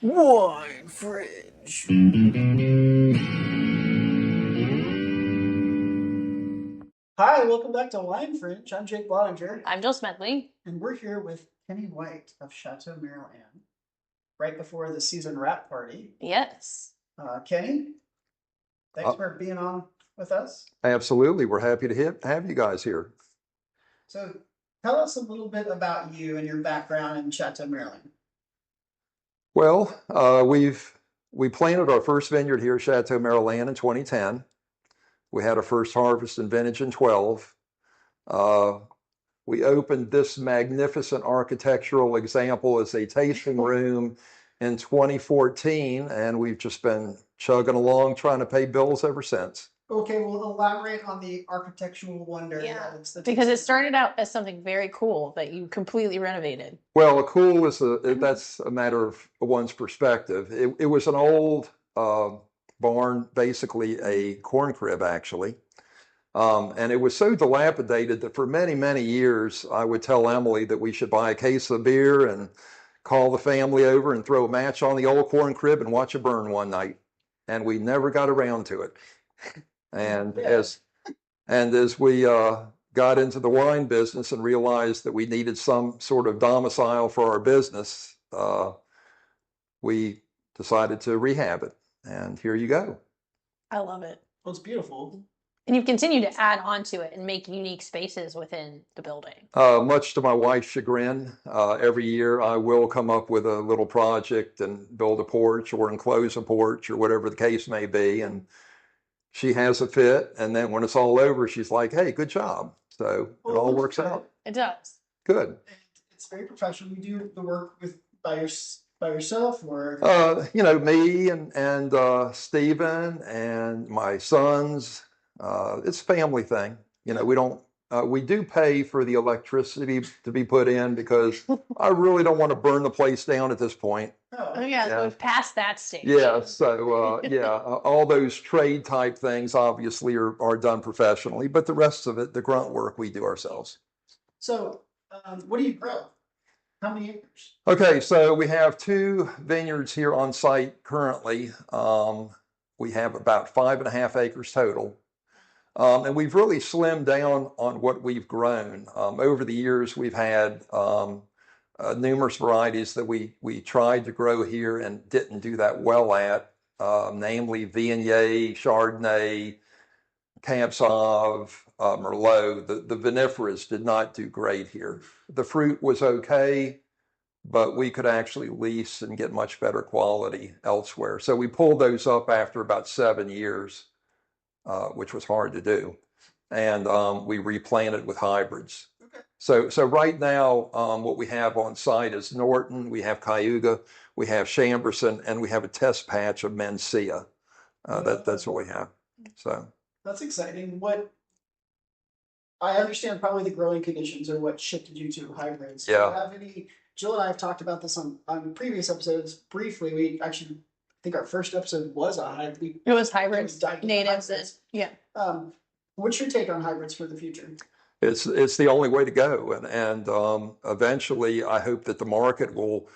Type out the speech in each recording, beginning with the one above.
Wine Fringe. Hi, welcome back to Wine Fringe. I'm Jake Blottinger, I'm Jill Smedley. and we're here with Kenny White of Chateau MerrillAnne, right before the season wrap party. Yes. Kenny, thanks for being on with us. Absolutely. We're happy to have you guys here. So, tell us a little bit about you and your background in Chateau MerrillAnne. Well, we planted our first vineyard here at Chateau MerrillAnne in 2010. We had our first harvest and vintage in 12. We opened this magnificent architectural example as a tasting room in 2014, and we've just been chugging along trying to pay bills ever since. Okay, we'll elaborate on the architectural wonder. Yeah, because it started out as something very cool that you completely renovated. Well, cool is that's a matter of one's perspective. It was an old barn, basically a corn crib, actually. And it was so dilapidated that for many, many years, I would tell Emily that we should buy a case of beer and call the family over and throw a match on the old corn crib and watch it burn one night. And we never got around to it. And as we got into the wine business and realized that we needed some sort of domicile for our business, we decided to rehab it. And here you go. I love it. Well, it's beautiful. And you've continued to add on to it and make unique spaces within the building. Much to my wife's chagrin, every year I will come up with a little project and build a porch or enclose a porch or whatever the case may be. And she has a fit. And then when it's all over, she's like, hey, good job. So it all works out. It does. Good. And it's very professional. You do the work by yourself, or me and Stephen and my sons. It's a family thing. We do pay for the electricity to be put in because I really don't want to burn the place down at this point. Oh yeah, so we've passed that stage. Yeah, so all those trade type things obviously are done professionally, but the rest of it, the grunt work, we do ourselves. So, what do you grow? How many acres? Okay, so we have 2 vineyards here on site currently. We have about 5.5 acres total. And we've really slimmed down on what we've grown. Over the years, we've had numerous varieties that we tried to grow here and didn't do that well at, namely Viognier, Chardonnay, Cab Sauv, Merlot. The vinifera's did not do great here. The fruit was okay, but we could actually lease and get much better quality elsewhere. So we pulled those up after about 7 years. Which was hard to do. And we replanted with hybrids. Okay. So right now, what we have on site is Norton, we have Cayuga, we have Chamberson, and we have a test patch of Mencia. That's what we have. So that's exciting. What I understand, probably the growing conditions are what shifted you to hybrids. Yeah. Do you have any? Jill and I have talked about this on previous episodes briefly. We actually, I think our first episode was a hybrid. It was hybrids, natives. Hybrids. Yeah. What's your take on hybrids for the future? it's the only way to go. And eventually, I hope that the market will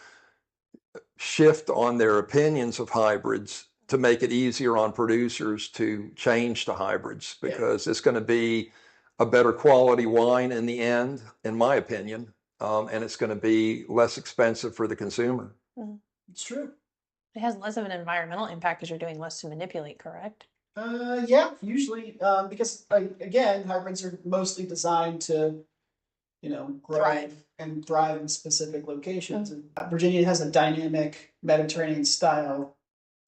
shift on their opinions of hybrids to make it easier on producers to change to hybrids, because it's going to be a better quality wine in the end, in my opinion. And it's going to be less expensive for the consumer. Mm-hmm. It's true. It has less of an environmental impact because you're doing less to manipulate, correct? Yeah, usually, because again, hybrids are mostly designed to, grow and thrive in specific locations. Mm-hmm. And Virginia has a dynamic Mediterranean style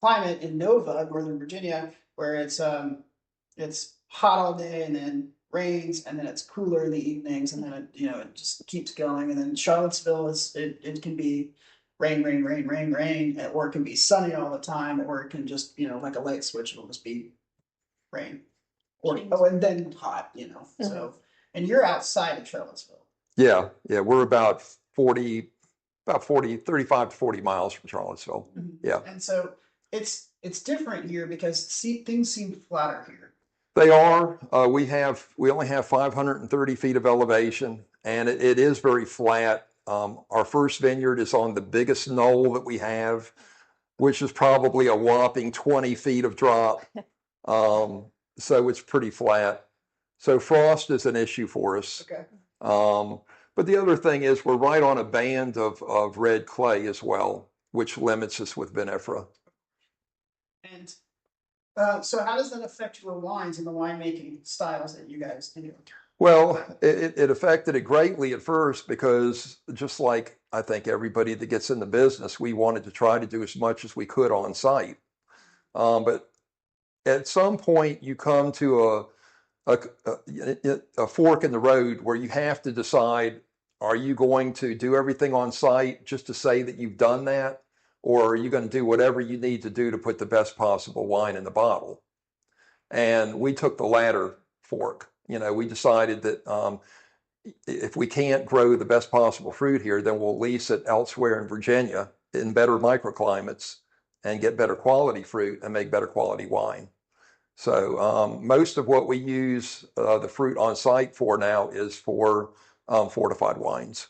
climate in Nova, Northern Virginia, where it's hot all day and then rains, and then it's cooler in the evenings, and then it just keeps going. And then Charlottesville it can be rain, or it can be sunny all the time, or it can just like a light switch, it'll just be rain, or and then hot. Mm-hmm. So, and you're outside of Charlottesville. Yeah, we're about 35 to 40 miles from Charlottesville. Mm-hmm. Yeah, and so it's different here because things seem flatter here. They are. We only have 530 feet of elevation, and it is very flat. Our first vineyard is on the biggest knoll that we have. which is probably a whopping 20 feet of drop. So it's pretty flat. So frost is an issue for us. Okay. But the other thing is we're right on a band of red clay as well, which limits us with vinifera. And so how does that affect your wines and the winemaking styles that you guys do? Well, it affected it greatly at first because just like I think everybody that gets in the business, we wanted to try to do as much as we could on site. But at some point you come to a fork in the road where you have to decide, are you going to do everything on site just to say that you've done that? Or are you going to do whatever you need to do to put the best possible wine in the bottle? And we took the latter fork. We decided that if we can't grow the best possible fruit here, then we'll lease it elsewhere in Virginia in better microclimates and get better quality fruit and make better quality wine. So most of what we use the fruit on site for now is for fortified wines.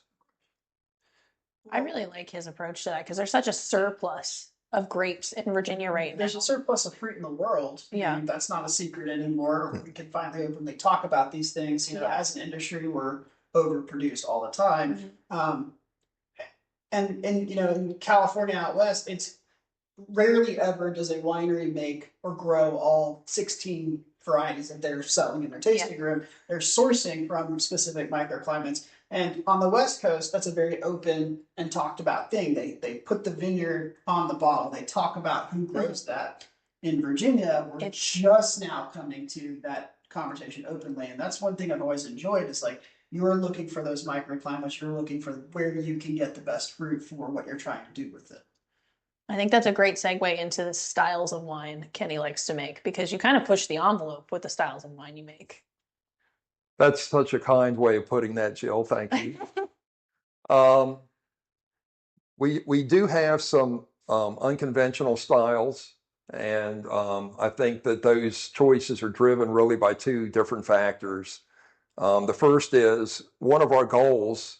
I really like his approach to that because there's such a surplus of grapes in Virginia right now. There's a surplus of fruit in the world. Yeah. That's not a secret anymore. We can finally openly talk about these things. As an industry, we're overproduced all the time. And in California out west, it's rarely ever does a winery make or grow all 16 varieties that they're selling in their tasting room. They're sourcing from specific microclimates. And on the West Coast, that's a very open and talked about thing. They put the vineyard on the bottle. They talk about who grows that. In Virginia, we're just now coming to that conversation openly. And that's one thing I've always enjoyed is like, you're looking for those microclimates. You're looking for where you can get the best fruit for what you're trying to do with it. I think that's a great segue into the styles of wine Kenny likes to make because you kind of push the envelope with the styles of wine you make. That's such a kind way of putting that, Jill. Thank you. We do have some unconventional styles, and I think that those choices are driven really by two different factors. The first is one of our goals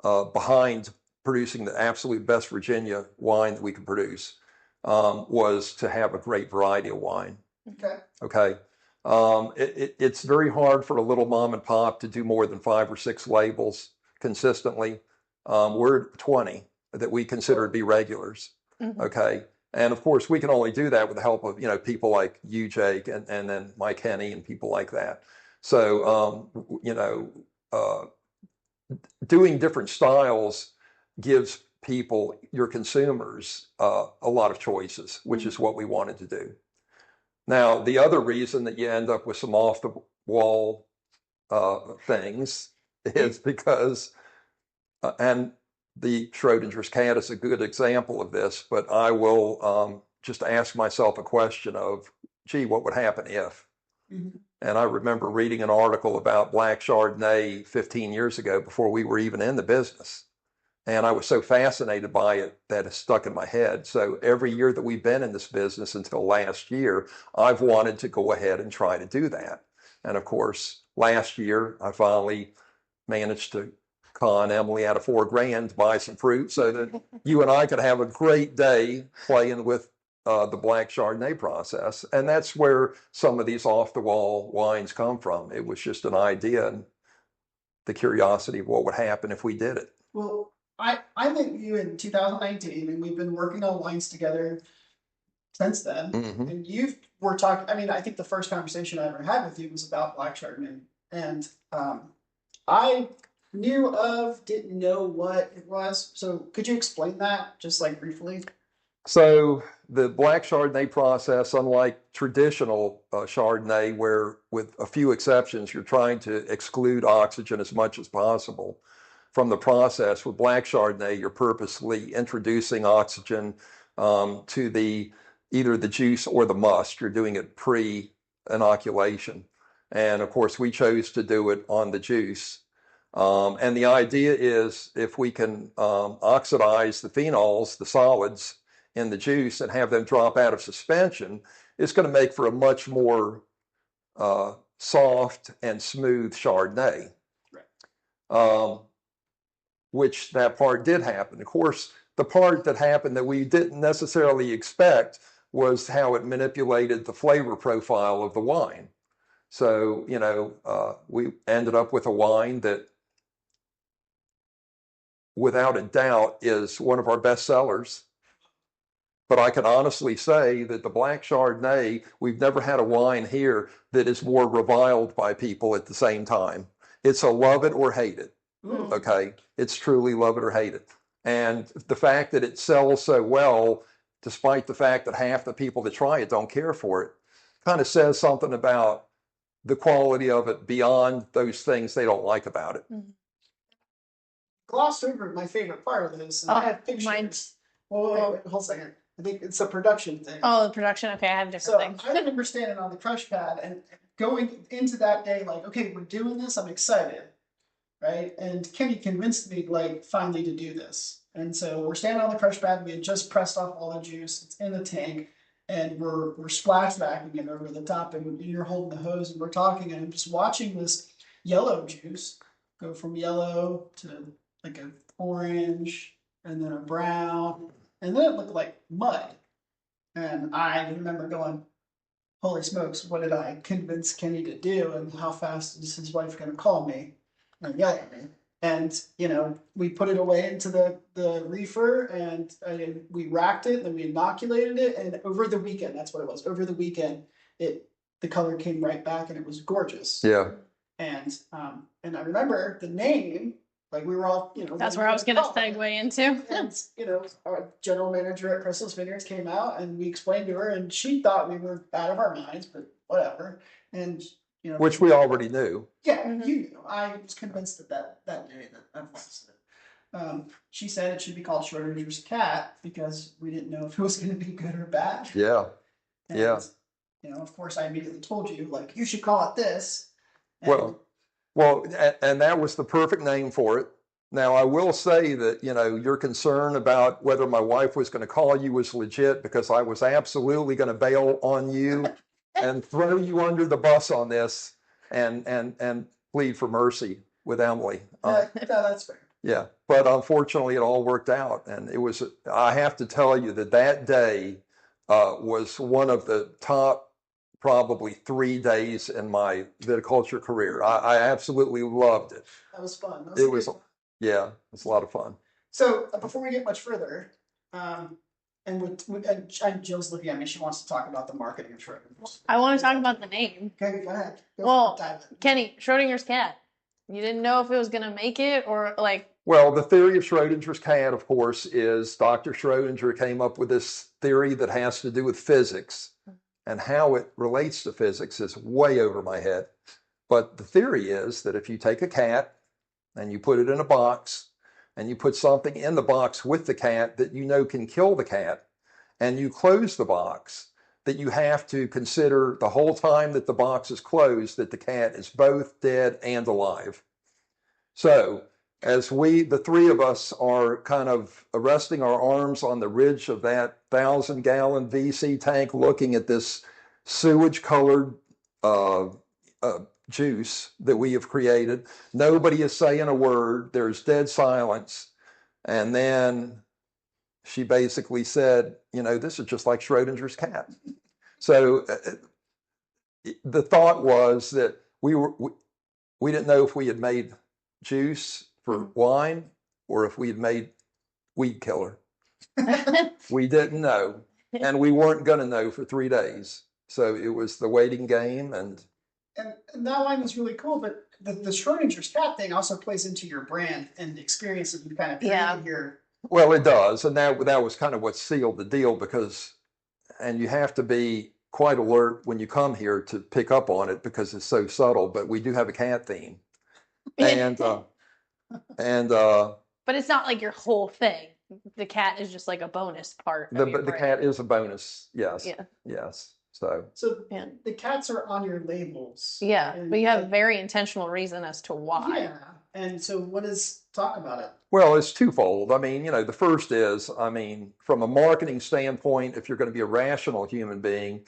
behind producing the absolute best Virginia wine that we can produce was to have a great variety of wine. Okay. It's very hard for a little mom and pop to do more than 5 or 6 labels consistently. We're 20 that we consider to be regulars. Okay. And of course, we can only do that with the help of people like you, Jake, and then Mike Henney and people like that. So doing different styles gives people, your consumers, a lot of choices, which is what we wanted to do. Now, the other reason that you end up with some off-the-wall things is because, and the Schrodinger's cat is a good example of this, but I will just ask myself a question of, gee, what would happen if? And I remember reading an article about black Chardonnay 15 years ago before we were even in the business. And I was so fascinated by it that it stuck in my head. So every year that we've been in this business until last year, I've wanted to go ahead and try to do that. And of course, last year, I finally managed to con Emily out of $4,000 to buy some fruit so that you and I could have a great day playing with the black Chardonnay process. And that's where some of these off-the-wall wines come from. It was just an idea and the curiosity of what would happen if we did it. Well, I met you in 2019, and we've been working on wines together since then. And we're talking. I mean, I think the first conversation I ever had with you was about black Chardonnay, and I didn't know what it was. So could you explain that just like briefly? So the black Chardonnay process, unlike traditional Chardonnay, where with a few exceptions, you're trying to exclude oxygen as much as possible from the process, with black Chardonnay, you're purposely introducing oxygen to either the juice or the must. You're doing it pre-inoculation. And of course, we chose to do it on the juice. And the idea is if we can oxidize the phenols, the solids in the juice, and have them drop out of suspension, it's going to make for a much more soft and smooth Chardonnay. Which that part did happen. Of course, the part that happened that we didn't necessarily expect was how it manipulated the flavor profile of the wine. So, we ended up with a wine that, without a doubt, is one of our best sellers. But I can honestly say that the Black Chardonnay, we've never had a wine here that is more reviled by people at the same time. It's a love it or hate it. Ooh. Okay. It's truly love it or hate it. And the fact that it sells so well, despite the fact that half the people that try it don't care for it, kind of says something about the quality of it beyond those things they don't like about it. Glossed over my favorite part of this. And I have pictures. mine's- Wait, hold a second. I think it's a production thing. Oh, the production. Okay, I have different So things. I remember standing on the crush pad and going into that day like, okay, we're doing this. I'm excited, right? And Kenny convinced me like finally to do this. And so we're standing on the crush pad. We had just pressed off all the juice. It's in the tank, and we're splashbacking it over the top. And you're holding the hose, and we're talking, and I'm just watching this yellow juice go from yellow to like an orange, and then a brown, and then it looked like mud. And I remember going, holy smokes, what did I convince Kenny to do? And how fast is his wife going to call me and yell at me? And, we put it away into the reefer, and we racked it, and then we inoculated it. And over the weekend, that's what it was. Over the weekend, the color came right back, and it was gorgeous. Yeah. And I remember the name, like we were all, That's where I was going to segue into. And, our general manager at Crystal's Vineyards came out, and we explained to her, and she thought we were out of our minds, but whatever. And, Which we already knew. yeah, you knew. I was convinced that day that I lost it. She said it should be called Schrodinger's Cat because we didn't know if it was going to be good or bad. Yeah. And, Yeah. Of course, I immediately told you, like, you should call it this. And Well, and that was the perfect name for it. Now, I will say that, your concern about whether my wife was going to call you was legit, because I was absolutely going to bail on you and throw you under the bus on this and plead for mercy with Emily. no, that's fair. Yeah. But unfortunately, it all worked out. And I have to tell you that day was one of the top probably 3 days in my viticulture career. I absolutely loved it. That was fun. It was a lot of fun. So before we get much further, and Jill's looking at me. She wants to talk about the marketing of Schrodinger's. I want to talk about the name. Okay, go ahead. Well, Kenny, Schrodinger's cat. You didn't know if it was going to make it or like. Well, the theory of Schrodinger's cat, of course, is Dr. Schrodinger came up with this theory that has to do with physics, and how it relates to physics is way over my head. But the theory is that if you take a cat and you put it in a box, and you put something in the box with the cat that can kill the cat, and you close the box, that you have to consider the whole time that the box is closed that the cat is both dead and alive. So as the three of us are kind of resting our arms on the ridge of that 1,000-gallon VC tank, looking at this sewage-colored juice that we have created, nobody is saying a word. There's dead silence. And then she basically said, this is just like Schrodinger's cat. So the thought was that we didn't know if we had made juice for wine or if we had made weed killer. We didn't know, and we weren't going to know for 3 days. So it was the waiting game. And that line was really cool, but the Schrodinger's cat thing also plays into your brand and experience that you kind of created here. Well, it does. And that was kind of what sealed the deal, and you have to be quite alert when you come here to pick up on it because it's so subtle, but we do have a cat theme. And but it's not like your whole thing. The cat is just like a bonus part. The cat is a bonus. Yes. Yeah. Yes. So the cats are on your labels. Yeah, but you have a very intentional reason as to why. Yeah. And so talk about it. Well, it's twofold. I mean, the first is, from a marketing standpoint, if you're going to be a rational human being,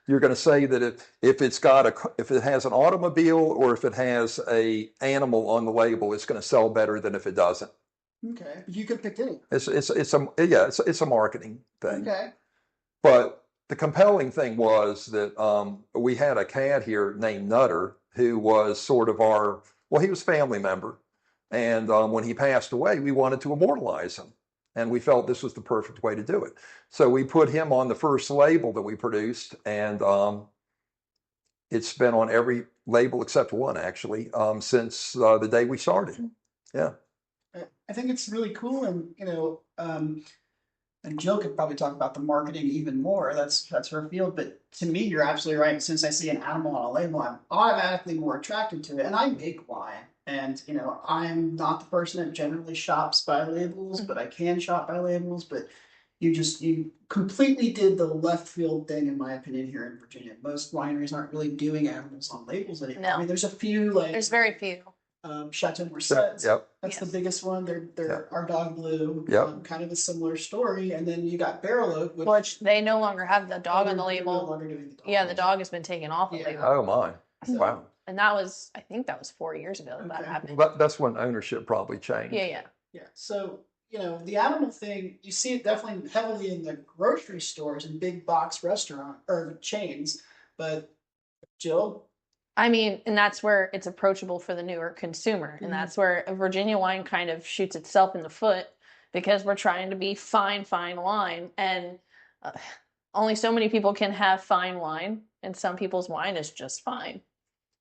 you're going to say that if it has an automobile or if it has a animal on the label, it's going to sell better than if it doesn't. Okay. You could pick any. It's a marketing thing. Okay. But the compelling thing was that we had a cat here named Nutter who was sort of he was a family member. And when he passed away, we wanted to immortalize him. And we felt this was the perfect way to do it. So we put him on the first label that we produced. And it's been on every label except one, actually, since the day we started. Yeah. I think it's really cool. And Jill could probably talk about the marketing even more. That's her field. But to me, you're absolutely right. Since I see an animal on a label, I'm automatically more attracted to it. And I make wine. And, I'm not the person that generally shops by labels, but I can shop by labels. But you completely did the left field thing, in my opinion, here in Virginia. Most wineries aren't really doing animals on labels anymore. No. I mean, there's a few, There's very few. Chateau MerrillAnne. Yep. That's the Yes. biggest one. They're our dog blue. Yep. Kind of a similar story. And then you got Barrel Oak, Which they no longer have the dog on the they're no label. longer doing the dog. Yeah, the dog has been taken off the Yeah. label. Oh, my. So- Wow. And I think that was 4 years ago that Okay. happened. That's when ownership probably changed. Yeah. Yeah. So, the animal thing, you see it definitely heavily in the grocery stores and big box restaurant or chains. But Jill, I mean, and that's where it's approachable for the newer consumer. Mhm. And that's where a Virginia wine kind of shoots itself in the foot because we're trying to be fine wine. And only so many people can have fine wine. And some people's wine is just fine.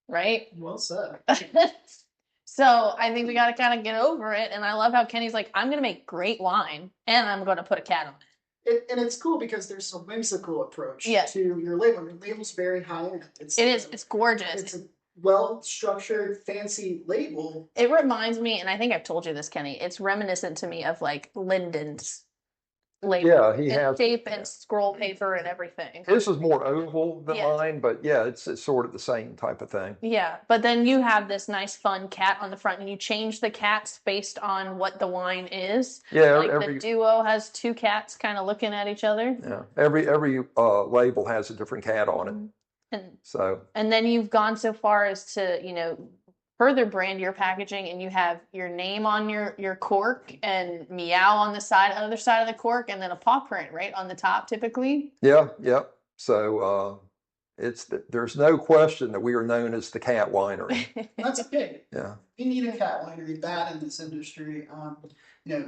Right? well said. So I think we got to kind of get over it. And I love how Kenny's like, I'm going to make great wine and I'm going to put a cat on it. And it's cool because there's a whimsical approach Yeah. to your label. Your label's very high end. It is. It's gorgeous. It's a well-structured, fancy label. It reminds me, and I think I've told you this, Kenny, it's reminiscent to me of like Linden's label. Yeah, he And has. shape and scroll paper and everything. His is more oval than Yeah. mine, but yeah, it's sort of the same type of thing. Yeah, but then you have this nice fun cat on the front and you change the cats based on what the wine is. Yeah, Like every the duo has two cats kind of looking at each other. yeah every label has a different cat on it. And So and then you've gone so far as to, further brand your packaging and you have your name on your cork and meow on the other side of the cork and then a paw print right on the top typically. yeah. So there's no question that we are known as the cat winery. That's big. Yeah. We need a cat winery bad in this industry.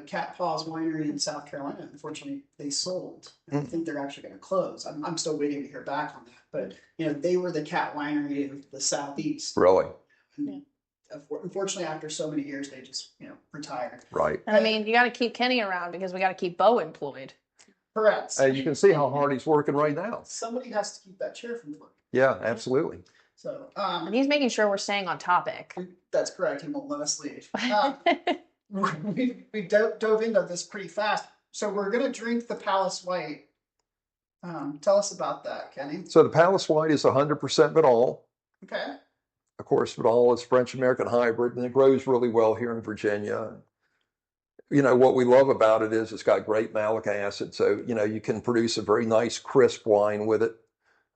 Cat Paws Winery in South Carolina, unfortunately, they sold. And I think they're actually going to close. I'm still waiting to hear back on that. But, they were the cat winery of the Southeast. Really. And unfortunately, after so many years, they just, retired. Right. And I mean, you got to keep Kenny around because we got to keep Bo employed. Correct. And you can see how hard he's working right now. Somebody has to keep that chair from floating. Yeah, absolutely. So, And he's making sure we're staying on topic. that's correct. He won't let us leave. We dove into this pretty fast. So we're going to drink the Palace White. Tell us about that, Kenny. So the Palace White is 100% Vidal. Okay. Of course, Vidal is French-American hybrid, and it grows really well here in Virginia. What we love about it is it's got great malic acid, so you can produce a very nice crisp wine with it.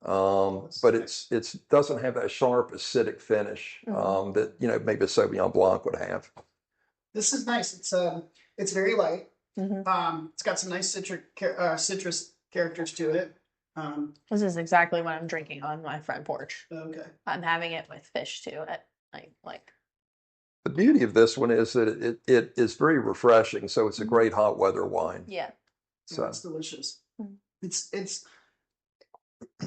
But it doesn't have that sharp acidic finish that maybe a Sauvignon Blanc would have. This is nice. It's very light. Mhm. It's got some nice citrus characters to it. This is exactly what I'm drinking on my front porch. Okay. I'm having it with fish too. At like. The beauty of this one is that it is very refreshing, so it's a great hot weather wine. Yeah. So It's delicious. Mhm. It's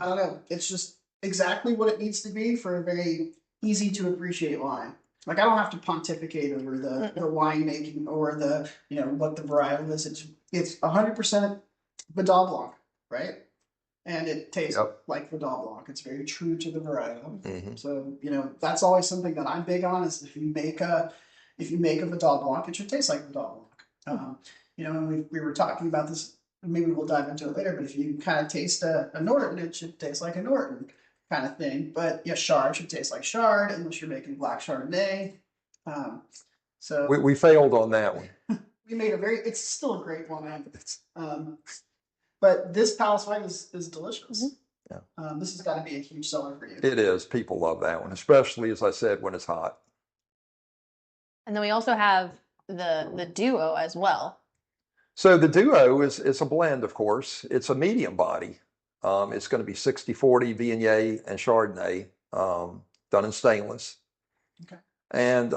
I don't know. It's just exactly what it needs to be for a very easy to appreciate wine. Like I don't have to pontificate over the wine making or the what the varietal is. It's 100% Vidal Blanc, right? And it tastes like Vidal Blanc. It's very true to the varietal. Mhm. So that's always something that I'm big on. Is if you make a Vidal Blanc, it should taste like Vidal Blanc. And we were talking about this. Maybe we'll dive into it later. But if you kind of taste a Norton, it should taste like a Norton kind of thing. But Chard should taste like Chard, unless you're making black Chardonnay. So we failed on that one. we made it's still a great wine. But this Palace White is delicious. Yeah. This has got to be a huge seller for you. It is. People love that one, especially as I said when it's hot. And then we also have the duo as well. So the duo is a blend, of course. It's a medium body. It's going to be 60-40 Viognier and Chardonnay, done in stainless. Okay. And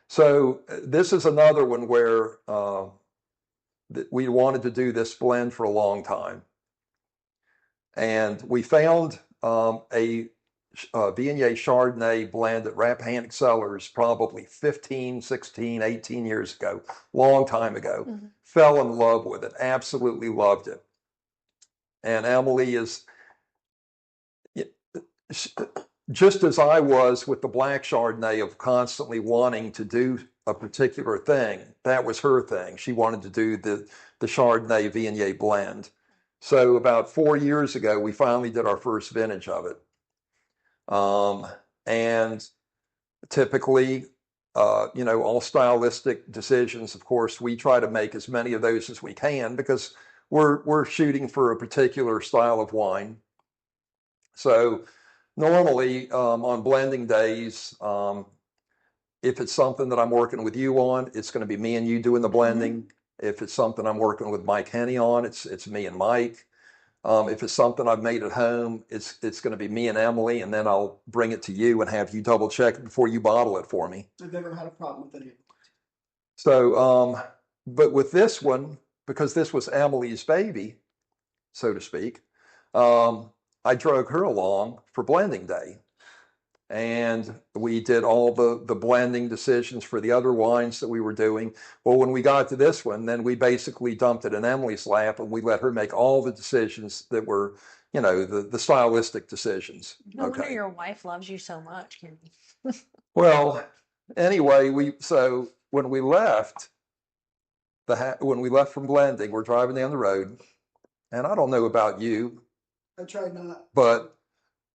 so this is another one where we wanted to do this blend for a long time. And we found a Viognier Chardonnay blend at Rappahannock Cellars probably 15, 16, 18 years ago, long time ago. Mm-hmm. Fell in love with it, absolutely loved it. And Emily is, just as I was with the black Chardonnay of constantly wanting to do a particular thing, that was her thing. She wanted to do the Chardonnay Viognier blend. So about 4 years ago, we finally did our first vintage of it. And typically, all stylistic decisions, of course, we try to make as many of those as we can because we're shooting for a particular style of wine. So normally on blending days, if it's something that I'm working with you on, it's going to be me and you doing the blending. Mm-hmm. If it's something I'm working with Mike Henney on, it's me and Mike. If it's something I've made at home, it's going to be me and Emily, and then I'll bring it to you and have you double check it before you bottle it for me. I've never had a problem with any of it. So, but with this one, because this was Emily's baby, so to speak, I drug her along for blending day. And we did all the blending decisions for the other wines that we were doing. Well, when we got to this one, then we basically dumped it in Emily's lap and we let her make all the decisions that were, the stylistic decisions. No wonder your wife loves you so much. Well, anyway, so when we left from blending, we're driving down the road, and I don't know about you. I tried not. But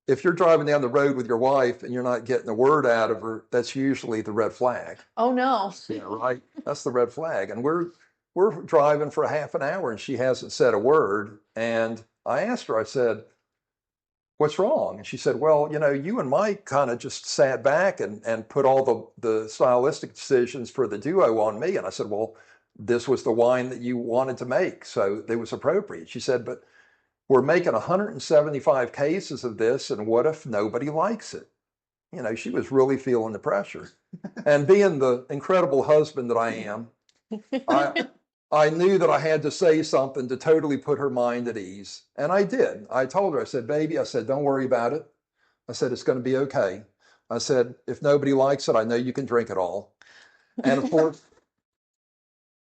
if you're driving down the road with your wife and you're not getting a word out of her, that's usually the red flag. Oh no. Yeah, right. That's the red flag. And we're driving for a half an hour and she hasn't said a word. And I asked her, I said, "What's wrong?" And she said, "Well, you and Mike kind of just sat back and put all the stylistic decisions for the duo on me." And I said, "Well, this was the wine that you wanted to make, so it was appropriate." She said, "But we're making 175 cases of this, and what if nobody likes it?" She was really feeling the pressure. And being the incredible husband that I am, I knew that I had to say something to totally put her mind at ease. And I did. I told her, I said, "Baby," I said, "don't worry about it." I said, "It's going to be okay." I said, "If nobody likes it, I know you can drink it all." And of course,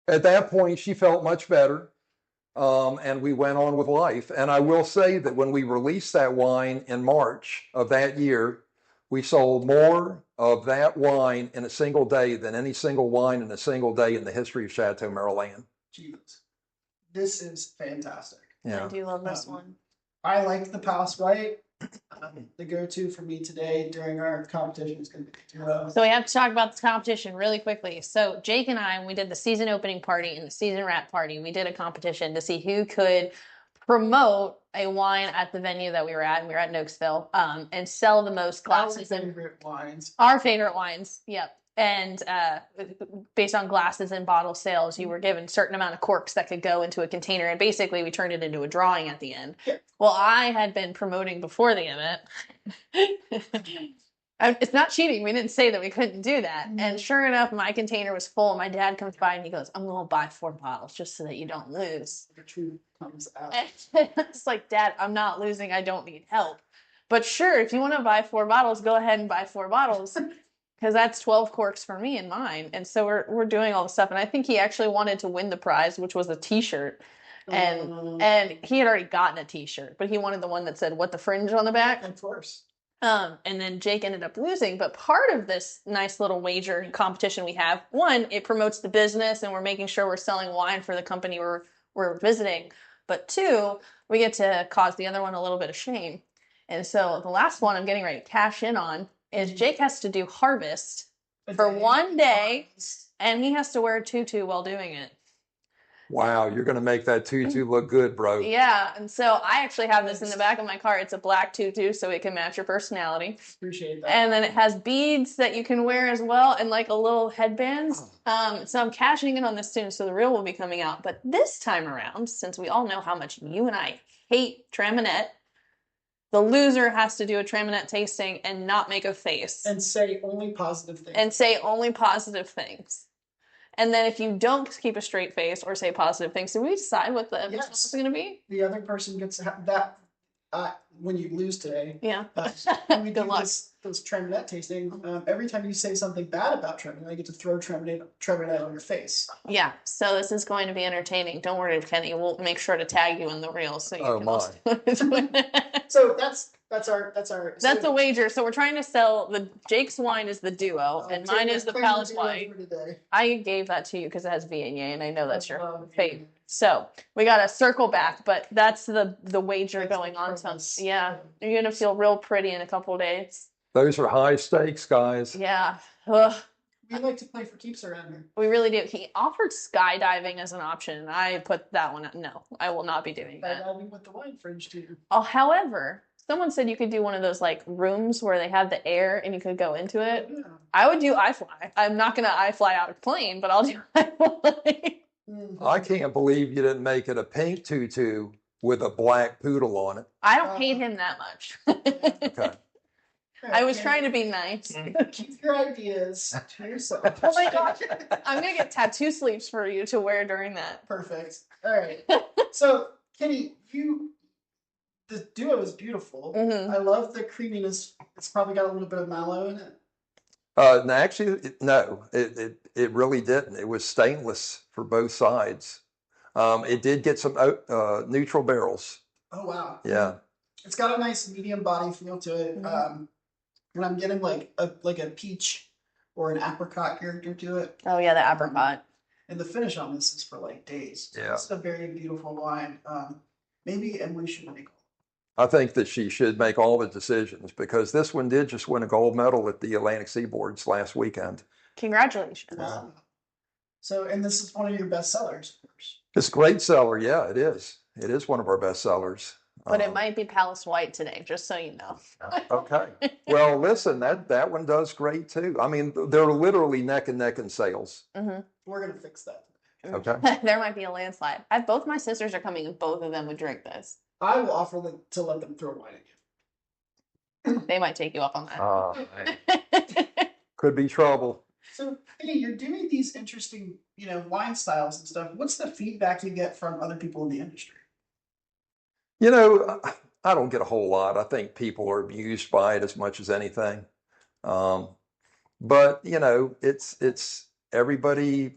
at that point, she felt much better. And we went on with life. And I will say that when we released that wine in March of that year, we sold more of that wine in a single day than any single wine in a single day in the history of Chateau MerrillAnne. Jesus. This is fantastic. Yeah. I do love this one. I like the Palace White. The go-to for me today during our competition is going to be duo. So we have to talk about this competition really quickly. So Jake and I, when we did the season opening party and the season wrap party, we did a competition to see who could promote a wine at the venue that we were at. And we were at Noakesville, and sell the most glasses. Our favorite wines. Our favorite wines, yep. And based on glasses and bottle sales, you were given a certain amount of corks that could go into a container. And basically, we turned it into a drawing at the end. Yeah. Well, I had been promoting before the event. It's not cheating. We didn't say that we couldn't do that. Mm-hmm. And sure enough, my container was full. My dad comes by and he goes, "I'm going to buy 4 bottles just so that you don't lose." The truth comes out. It's like, "Dad, I'm not losing. I don't need help. But sure, if you want to buy 4 bottles, go ahead and buy 4 bottles. Because that's 12 corks for me and mine." And so we're doing all the stuff. And I think he actually wanted to win the prize, which was a t-shirt. And he had already gotten a t-shirt, but he wanted the one that said "What the Fringe" on the back. Of course. And then Jake ended up losing. But part of this nice little wager competition we have, one, it promotes the business and we're making sure we're selling wine for the company we're visiting. But 2, we get to cause the other one a little bit of shame. And so the last one I'm getting ready to cash in on is Jake has to do harvest for 1 day, and he has to wear a tutu while doing it. Wow, you're going to make that tutu look good, bro. Yeah, and so I actually have this in the back of my car. It's a black tutu, so it can match your personality. Appreciate that. And then it has beads that you can wear as well, and like a little headband. So I'm cashing in on this soon, so the reel will be coming out. But this time around, since we all know how much you and I hate Traminette, the loser has to do a Traminette tasting and not make a face. And say only positive things. And say only positive things. And then if you don't keep a straight face or say positive things, do we decide what the episode is going to be? The other person gets to have that when you lose today. Yeah. When we Good do luck. this Traminette tasting, every time you say something bad about Traminette, I get to throw Traminette on your face. Yeah. So this is going to be entertaining. Don't worry, Kenny. We'll make sure to tag you in the reel so you can also. So that's our That's a wager. So we're trying to sell Jake's wine is the duo, and mine is the Palace wine. I gave that to you because it has Viognier, and I know that's your fave. So we got to circle back, but that's the wager going on. So yeah, you're gonna feel real pretty in a couple of days. Those are high stakes, guys. Yeah. Ugh. We like to play for keeps around here. We really do. He offered skydiving as an option, and I put that one. No, I will not be doing that. Skydiving with the Wine Fringe too. Oh, however, someone said you could do one of those like rooms where they have the air and you could go into it. Yeah. I would do iFly. I'm not gonna iFly out of plane, but I'll do iFly. I can't believe you didn't make it a pink tutu with a black poodle on it. I don't hate him that much. Okay. I was trying to be nice. Keep your ideas to yourself. Oh my gosh. I'm going to get tattoo sleeves for you to wear during that. Perfect. All right. So, Kenny, the duo is beautiful. Mm-hmm. I love the creaminess. It's probably got a little bit of mallow in it. No, actually, no, it really didn't. It was stainless for both sides. It did get some neutral barrels. Oh, wow. Yeah. It's got a nice medium body feel to it. Mm-hmm. And I'm getting like a peach or an apricot character to it. Oh, yeah, the apricot. And the finish on this is for like days. Yeah. It's a very beautiful wine. Maybe Emily should make. I think that she should make all the decisions because this one did just win a gold medal at the Atlantic Seaboards last weekend. Congratulations. Wow. So, and this is one of your best sellers, of course. It's a great seller. Yeah, it is. It is one of our best sellers. But it might be Palace White today, just so you know. Okay. Well, listen, that one does great too. I mean, they're literally neck and neck in sales. Mm-hmm. We're going to fix that. Okay. There might be a landslide. Both my sisters are coming and both of them would drink this. I will offer to let them throw wine at you. They might take you up on that. Could be trouble. So, hey, you're doing these interesting, wine styles and stuff. What's the feedback you get from other people in the industry? I don't get a whole lot. I think people are amused by it as much as anything. But it's everybody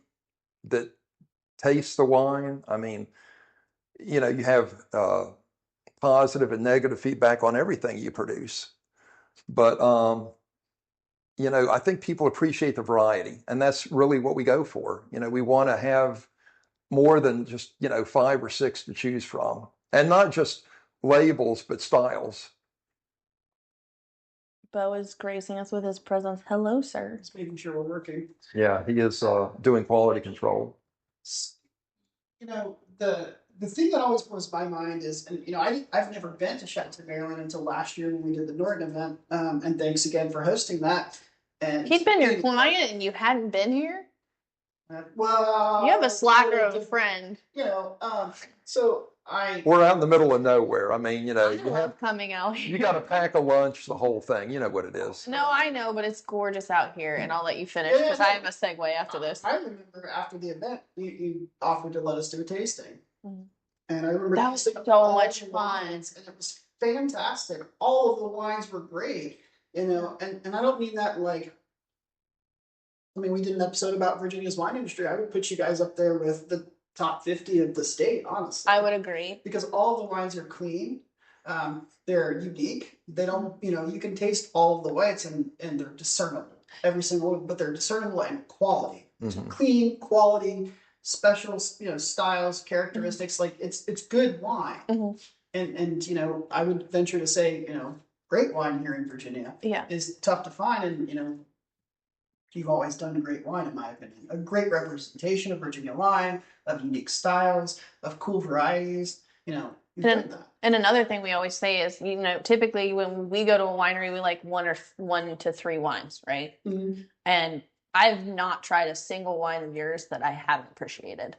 that tastes the wine. I mean, you have positive and negative feedback on everything you produce. But I think people appreciate the variety, and that's really what we go for. We want to have more than just 5 or 6 to choose from. And not just labels, but styles. Bo is gracing us with his presence. Hello, sir. Just making sure we're working. Yeah, he is doing quality control. The thing that always blows my mind is, and I've never been to Chateau MerrillAnne until last year when we did the Norton event. And thanks again for hosting that. And he's been your client, and you hadn't been here. Well, you have a slacker of a friend. So we're out in the middle of nowhere. I mean, I love coming out here. You got to pack a lunch, the whole thing. You know what it is. No, I know, but it's gorgeous out here, and I'll let you finish because I have a segue after this. I remember after the event, you offered to let us do a tasting, and I remember that was so much fun, and it was fantastic. All of the wines were great, and I don't mean that like. I mean, we did an episode about Virginia's wine industry. I would put you guys up there with the top 50 of the state, honestly. I would agree. Because all the wines are clean. They're unique. They don't, you can taste all of the whites and they're discernible. Every single one, but they're discernible and quality. Mm-hmm. Clean, quality, special, styles, characteristics. Like it's good wine. Mm-hmm. And I would venture to say, great wine here in Virginia is tough to find. And, you've always done great wine, in my opinion. A great representation of Virginia wine, of unique styles, of cool varieties. You know, you've done that. And another thing we always say is, you know, typically when we go to a winery, we like 1 to 3 wines, right? Mm-hmm. And I've not tried a single wine of yours that I haven't appreciated.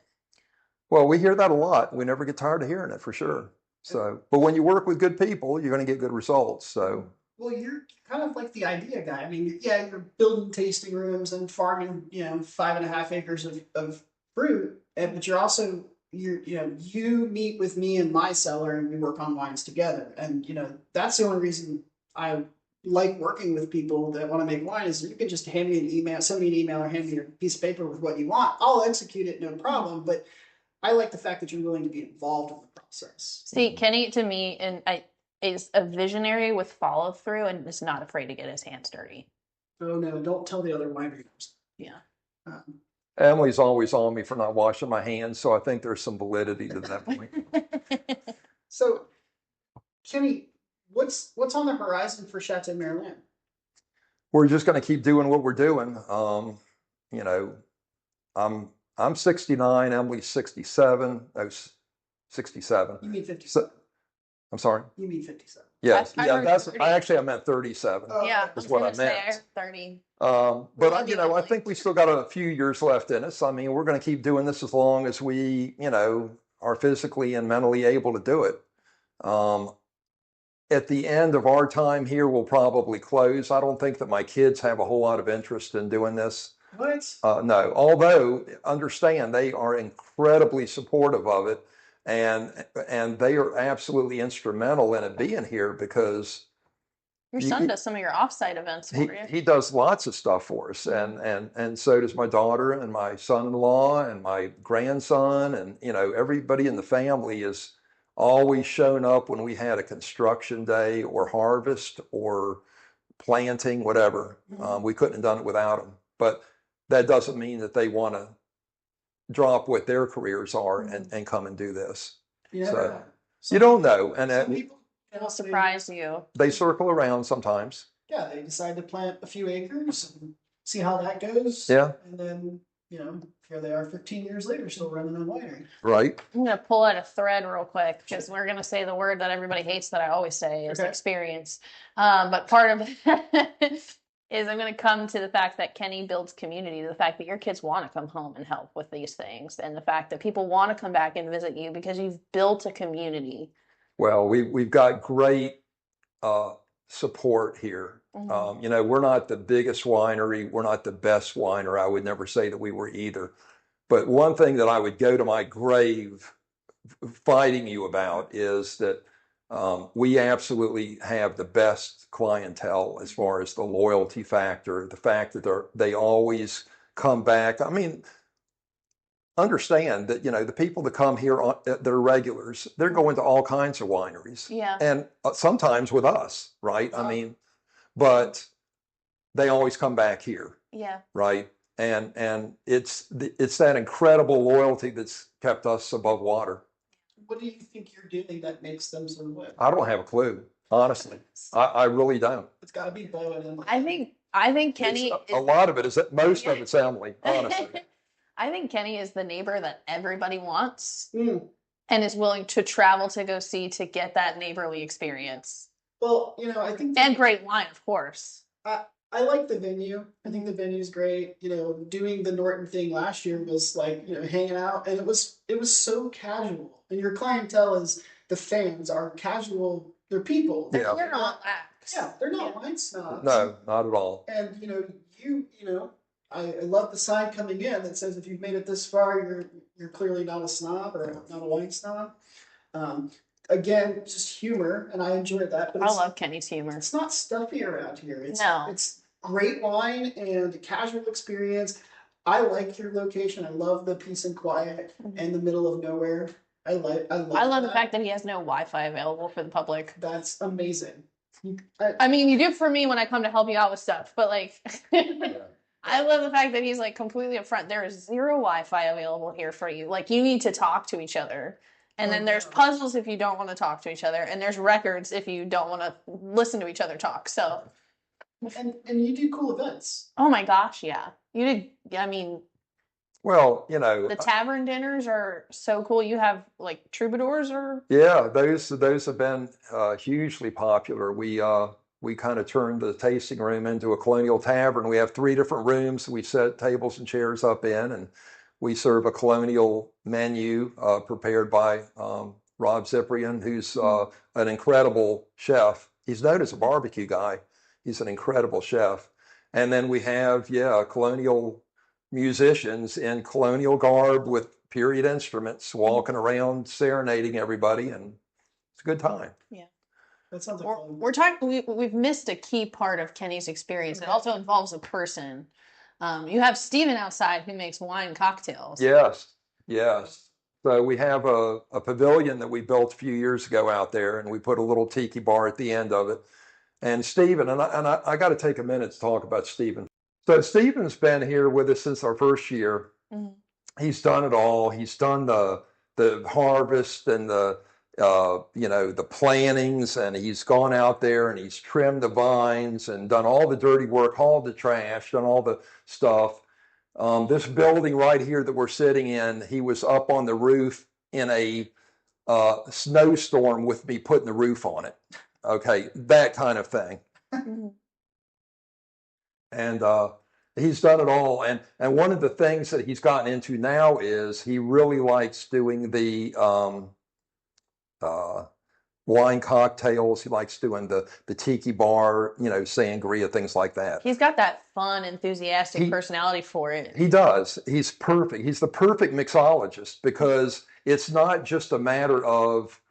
Well, we hear that a lot. We never get tired of hearing it, for sure. So, but when you work with good people, you're going to get good results. So, well, you're kind of like the idea guy. I mean, yeah, you're building tasting rooms and farming, 5.5 acres of fruit, but you're also you meet with me in my cellar and we work on wines together. And that's the only reason I like working with people that want to make wine is you can just send me an email or hand me a piece of paper with what you want. I'll execute it, no problem. But I like the fact that you're willing to be involved in the process. See, Kenny to me is a visionary with follow through and is not afraid to get his hands dirty. Oh no, don't tell the other winemakers. Yeah. Emily's always on me for not washing my hands, so I think there's some validity to that point. So, Kenny, what's on the horizon for Chateau MerrillAnne? We're just going to keep doing what we're doing. I'm 69, Emily's 67. I was 67. You mean 57? So, I'm sorry. You mean 57? Yes. I meant 37. Yeah, is what I meant. Say 30. But I think we still got a few years left in us. I mean, we're going to keep doing this as long as we, are physically and mentally able to do it. At the end of our time here, we'll probably close. I don't think that my kids have a whole lot of interest in doing this. What? No, although understand they are incredibly supportive of it, and they are absolutely instrumental in it being here because your son does some of your offsite events for you. He does lots of stuff for us, and so does my daughter and my son-in-law and my grandson, and everybody in the family is always shown up when we had a construction day or harvest or planting, whatever. We couldn't have done it without them, but that doesn't mean that they want to drop what their careers are and come and do this. You don't know. And some people will surprise you. They circle around sometimes. Yeah, they decide to plant a few acres and see how that goes. Yeah. And then, here they are 15 years later, still running a winery. Right. I'm going to pull out a thread real quick because we're going to say the word that everybody hates that I always say is experience. But part of it is I'm going to come to the fact that Kenny builds community, the fact that your kids want to come home and help with these things, and the fact that people want to come back and visit you because you've built a community. Well, we've got great support here. We're not the biggest winery. We're not the best winery. I would never say that we were either. But one thing that I would go to my grave fighting you about is that we absolutely have the best clientele as far as the loyalty factor, the fact that they always come back. I mean, understand that, the people that come here, they're regulars, they're going to all kinds of wineries. Yeah. And sometimes with us, right? I mean, but they always come back here. Yeah. Right. And it's that incredible loyalty that's kept us above water. What do you think you're doing that makes them so loyal? I don't have a clue, honestly. I really don't. It's got to be Bowen. I think Kenny. A lot of it is that most of it's Emily, honestly. I think Kenny is the neighbor that everybody wants and is willing to travel to go see to get that neighborly experience. Well, I think and great wine, of course. I like the venue. I think the venue's great. Doing the Norton thing last year was like, hanging out, and it was so casual. And your clientele the fans are casual. They're people. They're not lax. Yeah, they're not wine snobs. No, not at all. And I love the sign coming in that says if you've made it this far, you're clearly not a snob or not a wine snob. Again, just humor, and I enjoy that. But I love Kenny's humor. It's not stuffy around here. It's great wine and a casual experience. I like your location. I love the peace and quiet in the middle of nowhere. I love the fact that he has no Wi-Fi available for the public. That's amazing. I mean, you do for me when I come to help you out with stuff, but I love the fact that he's completely upfront. There is zero Wi-Fi available here for you. You need to talk to each other. And then there's puzzles if you don't want to talk to each other. And there's records if you don't want to listen to each other talk. So And you do cool events. Oh my gosh, yeah. You did. I mean, Well, the tavern dinners are so cool. You have like troubadours or yeah, those have been hugely popular. We kind of turned the tasting room into a colonial tavern. We have 3 different rooms we set tables and chairs up in, and we serve a colonial menu prepared by Rob Cyprian, who's an incredible chef. He's known as a barbecue guy. He's an incredible chef. And then we have, colonial musicians in colonial garb with period instruments walking around serenading everybody, and it's a good time. yeah. That sounds like fun. We're talking. We've missed a key part of Kenny's experience. It also involves a person. You have Steven outside who makes wine cocktails. Yes, yes. So we have a pavilion that we built a few years ago out there, and we put a little tiki bar at the end of it. And Steven, I got to take a minute to talk about Steven. So Steven's been here with us since our first year. Mm-hmm. He's done it all. He's done the harvest and the the plantings, and he's gone out there and he's trimmed the vines and done all the dirty work, hauled the trash, done all the stuff. This building right here that we're sitting in, he was up on the roof in a snowstorm with me putting the roof on it. Okay, that kind of thing. Mm-hmm. And he's done it all. And one of the things that he's gotten into now is he really likes doing the wine cocktails. He likes doing the tiki bar, sangria, things like that. He's got that fun, enthusiastic personality for it. He does. He's perfect. He's the perfect mixologist, because it's not just a matter of,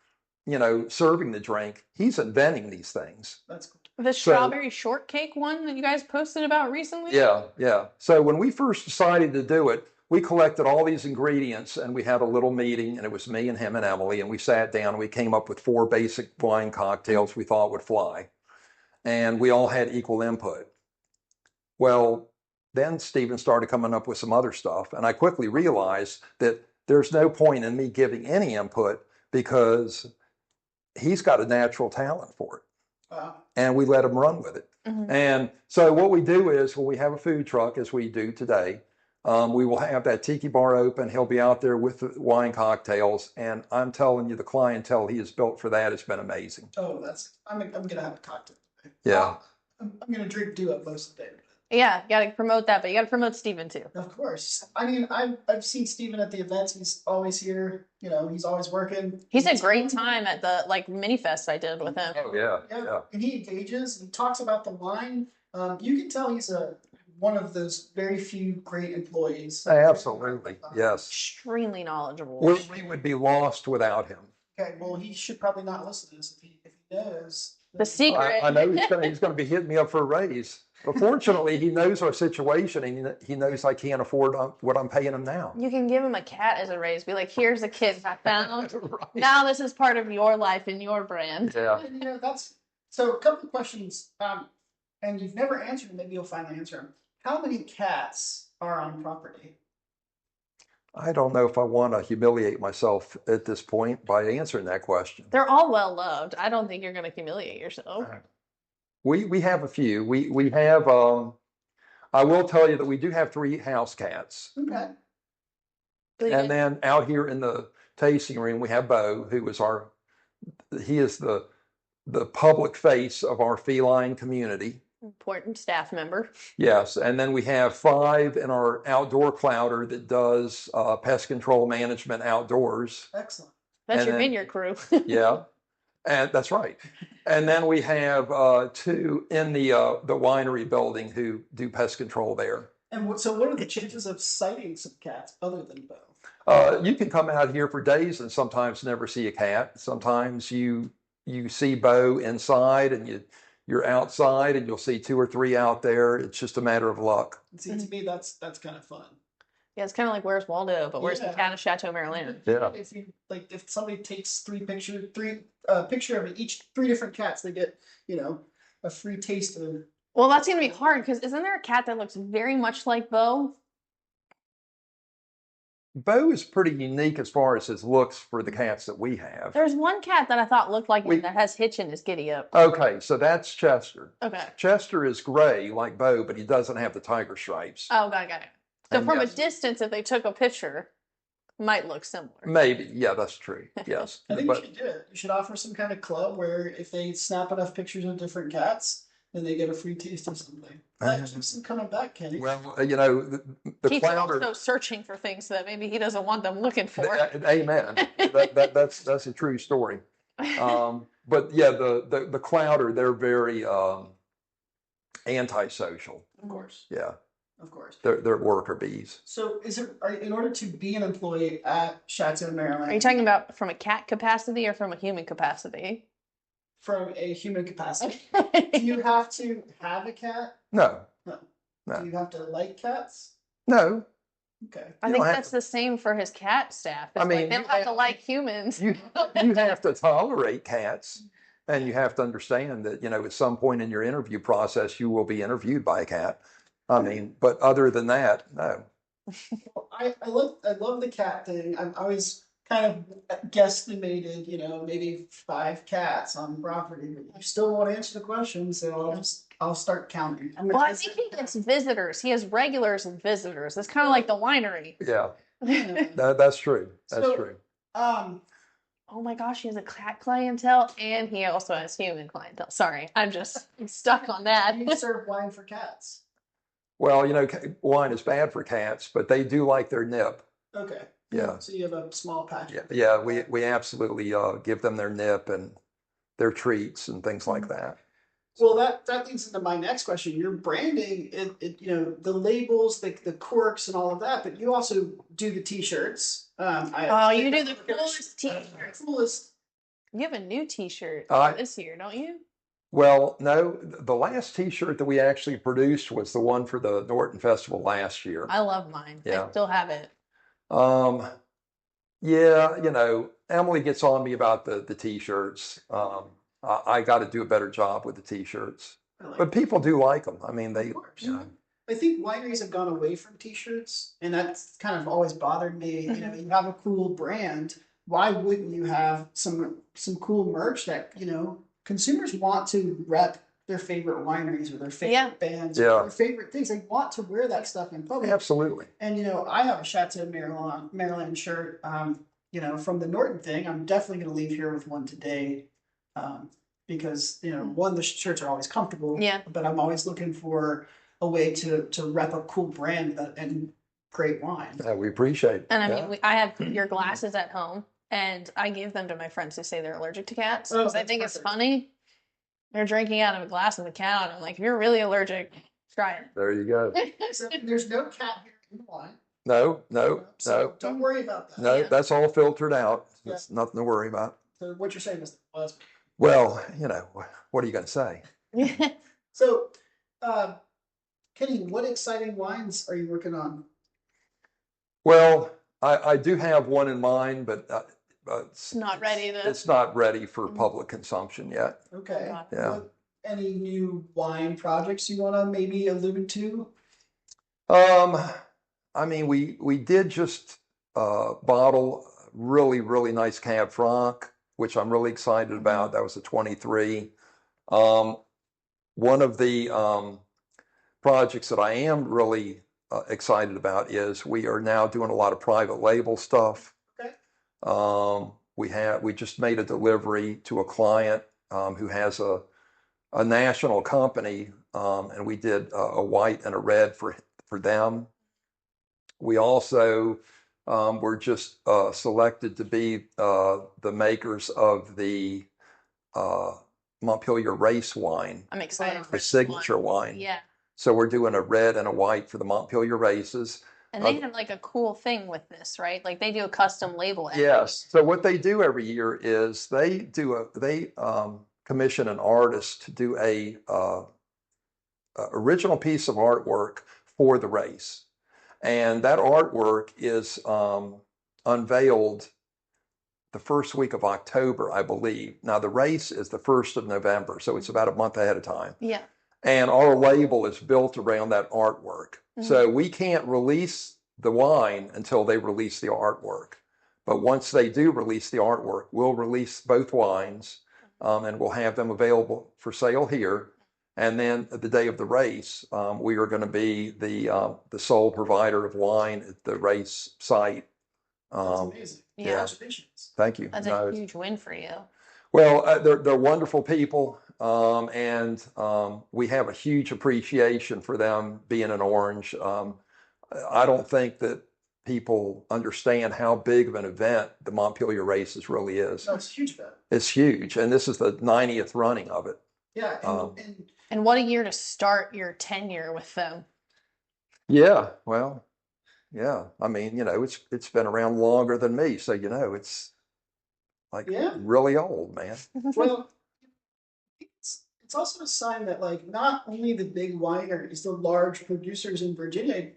serving the drink. He's inventing these things. That's cool. The strawberry shortcake one that you guys posted about recently? Yeah. So when we first decided to do it, we collected all these ingredients and we had a little meeting, and it was me and him and Emily, and we sat down and we came up with 4 basic wine cocktails we thought would fly. And we all had equal input. Well, then Steven started coming up with some other stuff, and I quickly realized that there's no point in me giving any input because he's got a natural talent for it. And we let him run with it. Mm-hmm. And so what we do is, when we have a food truck, as we do today, we will have that tiki bar open. He'll be out there with the wine cocktails, and I'm telling you, the clientele he has built for that has been amazing. Oh, I'm gonna have a cocktail today. Yeah. I'm gonna drink dew up most of the day. Yeah, you gotta promote that, but you gotta promote Steven too. Of course. I mean, I've seen Steven at the events. He's always here. He's always working. He's a great time at the mini fest I did with him. Oh yeah. And he engages. He talks about the wine. You can tell he's one of those very few great employees. Absolutely, yes. Extremely knowledgeable. We would be lost without him. Okay, well, he should probably not listen to this if he knows. The secret. I know he's going to be hitting me up for a raise. But fortunately, he knows our situation, and he knows I can't afford what I'm paying him now. You can give him a cat as a raise. Be like, here's a kid I found. Right. Now this is part of your life and your brand. Yeah. That's so. A couple of questions, and you've never answered them. Maybe you'll finally answer them. How many cats are on property? I don't know if I want to humiliate myself at this point by answering that question. They're all well loved. I don't think you're going to humiliate yourself. We have a few. We have. I will tell you that we do have 3 house cats. Okay. And then out here in the tasting room, we have Bo, who is he is the public face of our feline community. Important staff member. Yes, and then we have 5 in our outdoor clouder that does pest control management outdoors. Excellent. That's your vineyard crew. Yeah, and that's right. And then we have 2 in the winery building who do pest control there. And so, what are the chances of sighting some cats other than Bo? You can come out here for days and sometimes never see a cat. Sometimes you see Bo inside, and you're outside and you'll see 2 or 3 out there. It's just a matter of luck. See, to me, that's kind of fun. Yeah, it's kind of like Where's Waldo, but where's the cat of Chateau MerrillAnne? Yeah. If somebody takes 3 picture of each 3 different cats, they get a free taste of. Well, that's gonna be hard because isn't there a cat that looks very much like Bo? Bo is pretty unique as far as his looks for the cats that we have. There's one cat that I thought looked like him that has Hitch in his giddy up. Okay, so that's Chester. Okay. Chester is gray like Bo, but he doesn't have the tiger stripes. Oh, got it. So And from yes. a distance, if they took a picture, might look similar. Maybe, yeah, that's true. Yes, I think but you should do it. You should offer some kind of club where if they snap enough pictures of different cats, then they get a free taste of something. That keeps them coming back, Kenny. well, you know, the He's clouder. also searching for things that maybe he doesn't want them looking for. Amen. That's a true story. But yeah, the clouder, they're very antisocial. Of course. Yeah, Of course. they're worker bees. So in order to be an employee at Chateau MerrillAnne, Are you talking about from a cat capacity or from a human capacity? from a human capacity, do you have to have a cat? No, No. No. Do you have to like cats? no. Okay. I You think don't have that's the same for his cat staff. It's I mean, like they don't have to like humans. You have to tolerate cats, and you have to understand that, you know, at some point in your interview process, you will be interviewed by a cat. I mean, but other than that, no. Well, I love the cat thing. I've always kind of guesstimated, maybe 5 cats on property. But you still won't answer the question, so I'll start counting. Well, I think he gets visitors. He has regulars and visitors. It's kind of like the winery. Yeah, that's true. That's So, true. Oh my gosh, he has a cat clientele and he also has human clientele. Sorry, I'm just stuck on that. You serve wine for cats. Well, you know, wine is bad for cats, but they do like their nip. Okay. Yeah. So you have a small package. Yeah, we absolutely give them their nip and their treats and things like that. Well, that leads into my next question. Your branding, the labels, the corks, and all of that, but you also do the T-shirts. You do the coolest T-shirts. Coolest. You have a new T-shirt this year, don't you? Well, no, the last T-shirt that we actually produced was the one for the Norton Festival last year. I love mine. Yeah. I still have it. Yeah, you know, Emily gets on me about the T-shirts. I got to do a better job with the T-shirts, but people do like them. I mean, they. You know. I think wineries have gone away from T-shirts, and that's kind of always bothered me. You have a cool brand. Why wouldn't you have some cool merch that consumers want to rep their favorite wineries or their favorite bands or their favorite things? They want to wear that stuff in public. Absolutely. And I have a Chateau MerrillAnne shirt. From the Norton thing. I'm definitely going to leave here with one today. Because one, the shirts are always comfortable. Yeah. But I'm always looking for a way to rep a cool brand and great wine. Yeah, we appreciate it. And I mean, I have your glasses at home, and I give them to my friends who say they're allergic to cats because I think it's funny. They're drinking out of a glass with a cat on it. I'm like, if you're really allergic, try it. There you go. So there's no cat here in the wine. No. Don't worry about that. No, that's all filtered out. It's nothing to worry about. So what you're saying is was. Well, what are you going to say? So, Kenny, what exciting wines are you working on? Well, I do have one in mind, but It's not ready to. it's not ready for public consumption yet. Okay. Yeah. Any new wine projects you want to maybe allude to? I mean, we did just bottle really, really nice Cab Franc, which I'm really excited about. That was a 23. One of the projects that I am really excited about is we are now doing a lot of private label stuff. Okay. We just made a delivery to a client who has a national company, and we did a white and a red for them. We also were just selected to be the makers of the Montpelier race wine. I'm excited for the signature wine. Yeah. So we're doing a red and a white for the Montpelier races. And they have like a cool thing with this, right? Like they do a custom label. Yes. So what they do every year is they commission an artist to do a original piece of artwork for the race. And that artwork is unveiled the first week of October, I believe. Now, the race is the 1st of November, so it's about a month ahead of time. Yeah. And our label is built around that artwork. Mm-hmm. So we can't release the wine until they release the artwork. But once they do release the artwork, we'll release both wines, and we'll have them available for sale here. And then the day of the race, we are going to be the sole provider of wine at the race site. That's amazing. Yeah. Congratulations. Thank you. That's a huge win for you. Well, they're wonderful people, and we have a huge appreciation for them being an Orange. I don't think that people understand how big of an event the Montpelier races really is. No, it's a huge bet. It's huge, and this is the 90th running of it. Yeah, And what a year to start your tenure with them. Yeah, well, yeah. I mean, it's been around longer than me, so it's like really old, man. well, it's also a sign that like not only the big wineries, the large producers in Virginia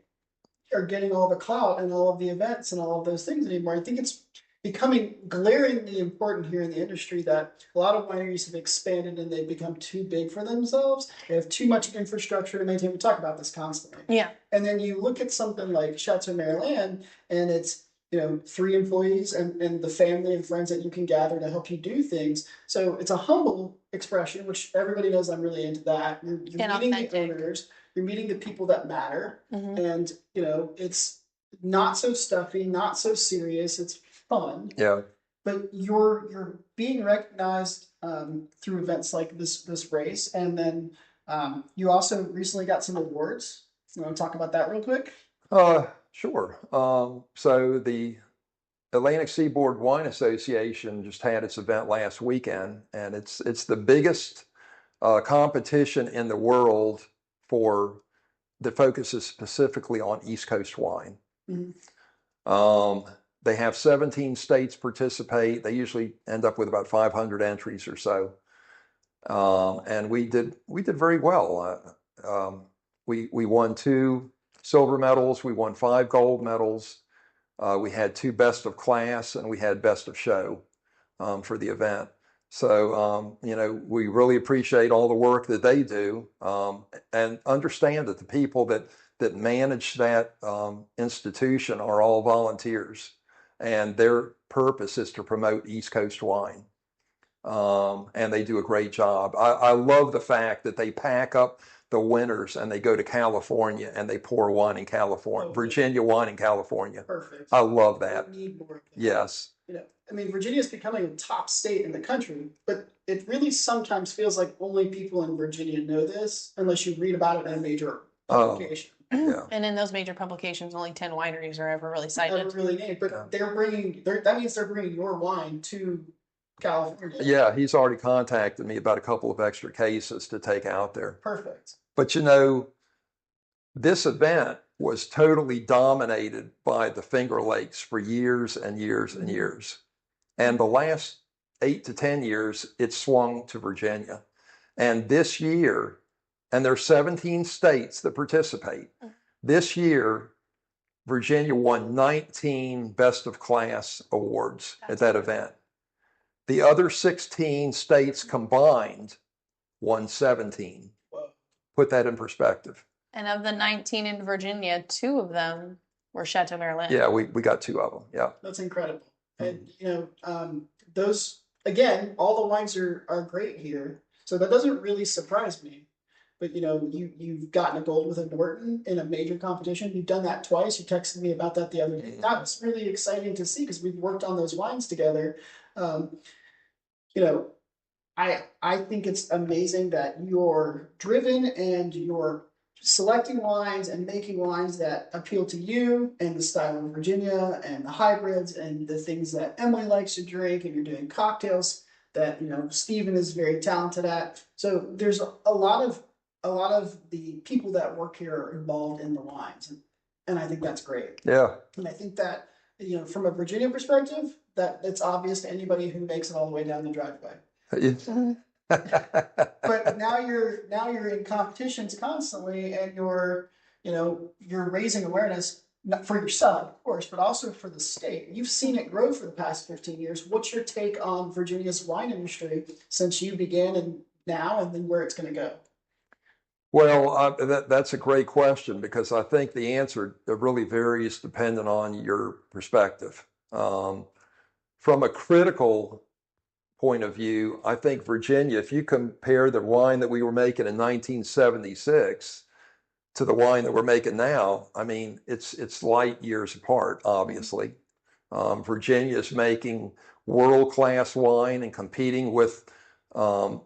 are getting all the clout and all of the events and all of those things anymore. I think it's becoming glaringly important here in the industry that a lot of wineries have expanded and they've become too big for themselves. They have too much infrastructure to maintain. We talk about this constantly. Yeah. And then you look at something like Chateau MerrillAnne, and it's 3 employees and the family and friends that you can gather to help you do things. So it's a humble expression, which everybody knows I'm really into that. You're meeting the owners, you're meeting the people that matter, and it's not so stuffy, not so serious. It's fun. Yeah. But you're being recognized through events like this race, and then you also recently got some awards. You want to talk about that real quick? Sure. So the Atlantic Seaboard Wine Association just had its event last weekend, and it's the biggest competition in the world that focuses specifically on East Coast wine. They have 17 states participate. They usually end up with about 500 entries or so, and we did very well. We won 2 silver medals. We won 5 gold medals. We had 2 best of class, and we had best of show for the event. So, we really appreciate all the work that they do, and understand that the people that manage that institution are all volunteers, and their purpose is to promote East Coast wine. And they do a great job. I love the fact that they pack up the winners and they go to California and they pour wine in California, Virginia wine in California. Perfect. I love that. We need more of that. Yes. Virginia is becoming a top state in the country, but it really sometimes feels like only people in Virginia know this unless you read about it in a major publication. Yeah. And in those major publications, only 10 wineries are ever really cited. Ever really named, but that means they're bringing your wine to California. Yeah, he's already contacted me about a couple of extra cases to take out there. Perfect. But this event was totally dominated by the Finger Lakes for years and years and years. And the last 8 to 10 years, it swung to Virginia. And this year, and there's 17 states that participate. This year, Virginia won 19 Best of Class awards at that event. The other 16 states combined won 17. Whoa. Put that in perspective. And of the 19 in Virginia, 2 of them were Chateau MerrillAnne. Yeah, we got 2 of them. Yeah. That's incredible. And those, again, all the wines are great here. So that doesn't really surprise me. But you've gotten a gold with a Norton in a major competition. You've done that twice. You texted me about that the other day. That was really exciting to see because we've worked on those wines together. I think it's amazing that you're driven and you're selecting wines and making wines that appeal to you and the style of Virginia and the hybrids and the things that Emily likes to drink, and you're doing cocktails that Stephen is very talented at. So there's a lot of the people that work here are involved in the wines, and I think that's great. Yeah. And I think that from a Virginia perspective, that it's obvious to anybody who makes it all the way down the driveway. But now you're in competitions constantly, and you're raising awareness, not for yourself, of course, but also for the state. You've seen it grow for the past 15 years. What's your take on Virginia's wine industry since you began and now, and then where it's going to go? Well, that's a great question because I think the answer really varies depending on your perspective. From a critical point of view, I think Virginia, if you compare the wine that we were making in 1976 to the wine that we're making now, I mean, it's light years apart, obviously. Virginia is making world-class wine and competing with um,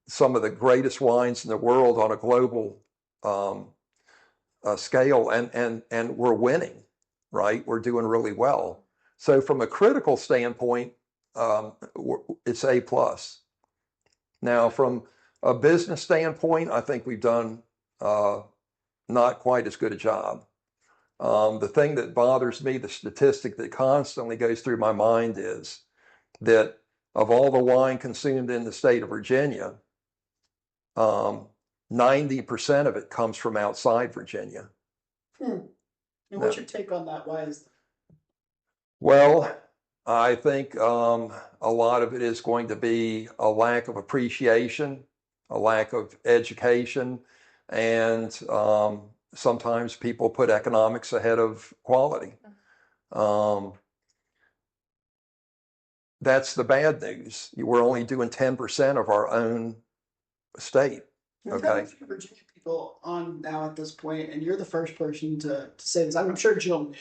some of the greatest wines in the world on a global um, scale, and we're winning, right? We're doing really well. So from a critical standpoint, it's A plus. Now, from a business standpoint, I think we've done not quite as good a job. The thing that bothers me, the statistic that constantly goes through my mind is that of all the wine consumed in the state of Virginia, 90% of it comes from outside Virginia. And what's your take on that? Why is that? Well, I think a lot of it is going to be a lack of appreciation, a lack of education, and sometimes people put economics ahead of quality. That's the bad news. We're only doing 10% of our own state. We've Okay. had a few Virginia people on now at this point, and you're the first person to say this. I'm sure Jill knew,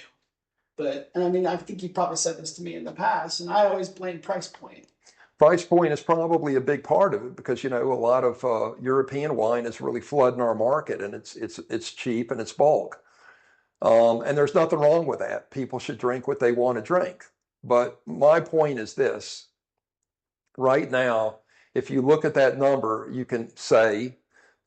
but, and I mean, I think you probably said this to me in the past, and I always blame price point. Price point is probably a big part of it because, you know, a lot of European wine is really flooding our market, and it's cheap and it's bulk. And there's nothing wrong with that. People should drink what they want to drink. But my point is this. Right now, if you look at that number, you can say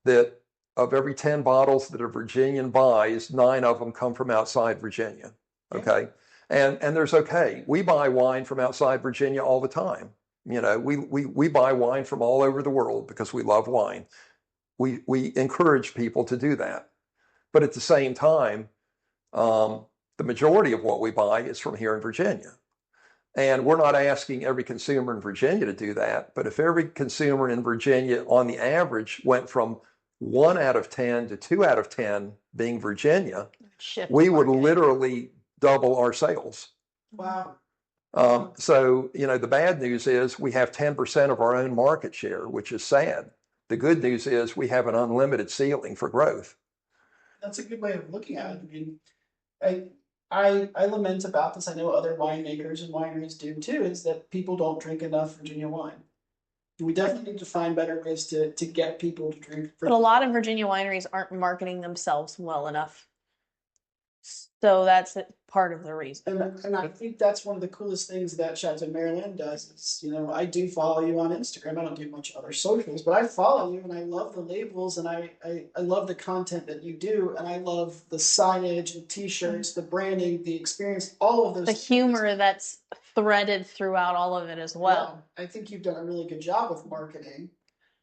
that of every 10 bottles that a Virginian buys, 9 of them come from outside Virginia. Okay. And there's okay. We buy wine from outside Virginia all the time. You know, we buy wine from all over the world because we love wine. We encourage people to do that. But at the same time, the majority of what we buy is from here in Virginia. And we're not asking every consumer in Virginia to do that. But if every consumer in Virginia, on the average, went from 1 out of 10 to 2 out of 10 being Virginia, we would literally double our sales. Wow. So, you know, the bad news is we have 10% of our own market share, which is sad. The good news is we have an unlimited ceiling for growth. That's a good way of looking at it. I mean, I lament about this. I know other winemakers and wineries do too, is that people don't drink enough Virginia wine. We definitely need to find better ways to get people to drink. But a lot of Virginia wineries aren't marketing themselves well enough. So that's part of the reason. And I think that's one of the coolest things that Chateau MerrillAnne does. Is, you know, I do follow you on Instagram. I don't do much other socials, but I follow you and I love the labels and I love the content that you do. And I love the signage and t-shirts, the branding, the experience, all of those The things. humor that's threaded throughout all of it as well. Yeah, I think you've done a really good job with marketing.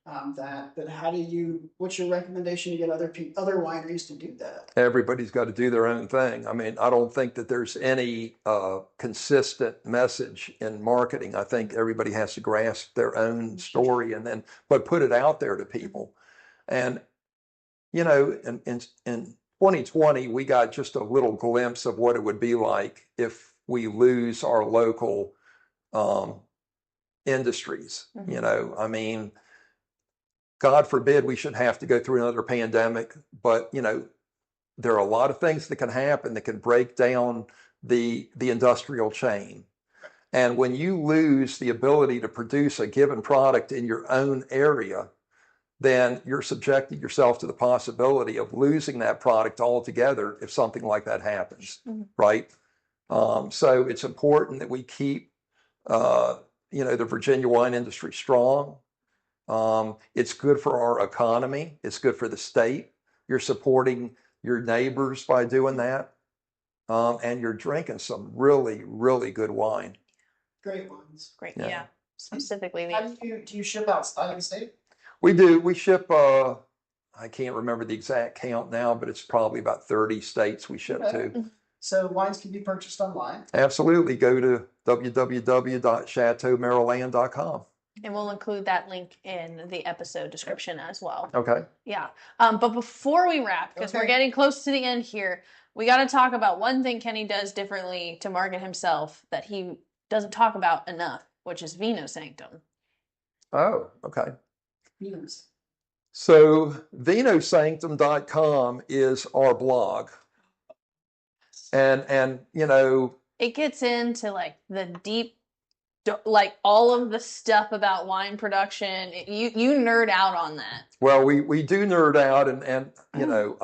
But how do you? What's your recommendation to get other wineries to do that? Everybody's got to do their own thing. I mean, I don't think that there's any consistent message in marketing. I think everybody has to grasp their own story and then, but put it out there to people. And, you know, in 2020, we got just a little glimpse of what it would be like if we lose our local industries. Mm-hmm. You know, I mean, God forbid we should have to go through another pandemic, but you know, there are a lot of things that can happen that can break down the industrial chain. And when you lose the ability to produce a given product in your own area, then you're subjecting yourself to the possibility of losing that product altogether if something like that happens, mm-hmm. right? So it's important that we keep, you know, the Virginia wine industry strong. It's good for our economy. It's good for the state. You're supporting your neighbors by doing that. And you're drinking some really, really good wine. Great wines. Great, yeah. Specifically. How do you ship outside of the state? We do. We ship, I can't remember the exact count now, but it's probably about 30 states we ship to. So wines can be purchased online? Absolutely. Go to www.chateaumerrillanne.com. And we'll include that link in the episode description as well. Okay. Yeah. But before we wrap, because we're getting close to the end here, we got to talk about one thing Kenny does differently to market himself that he doesn't talk about enough, which is Vino Sanctum. Oh, okay. Yes. So vinosanctum.com is our blog. And you know, it gets into like the deep, like all of the stuff about wine production. You nerd out on that. Well, we do nerd out, and you know,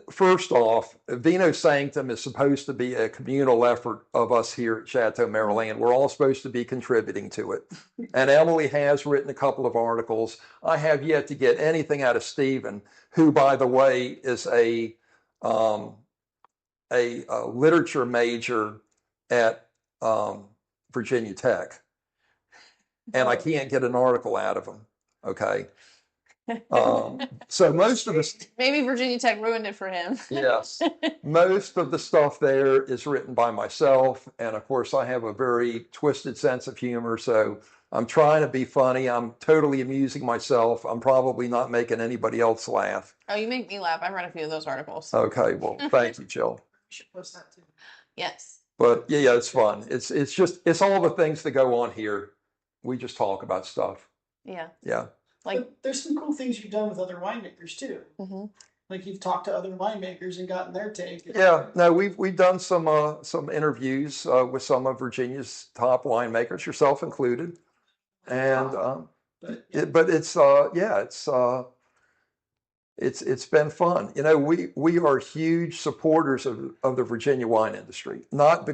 first off, Vino Sanctum is supposed to be a communal effort of us here at Chateau MerrillAnne. We're all supposed to be contributing to it. And Emily has written a couple of articles. I have yet to get anything out of Stephen, who, by the way, is a literature major at Virginia Tech. And I can't get an article out of him. Okay. So most of the maybe Virginia Tech ruined it for him. Yes, most of the stuff there is written by myself, and of course I have a very twisted sense of humor, so I'm trying to be funny. I'm totally amusing myself. I'm probably not making anybody else laugh. Oh, you make me laugh. I've read a few of those articles. Okay, well, thank you, Jill. We should post that too. Yes. But yeah, it's fun. It's all the things that go on here. We just talk about stuff. Yeah. Yeah. Like, but there's some cool things you've done with other winemakers too. Mm-hmm. Like you've talked to other winemakers and gotten their take. Yeah, no, we've done some interviews with some of Virginia's top winemakers, yourself included, and but it's it's been fun. You know, we are huge supporters of the Virginia wine industry, not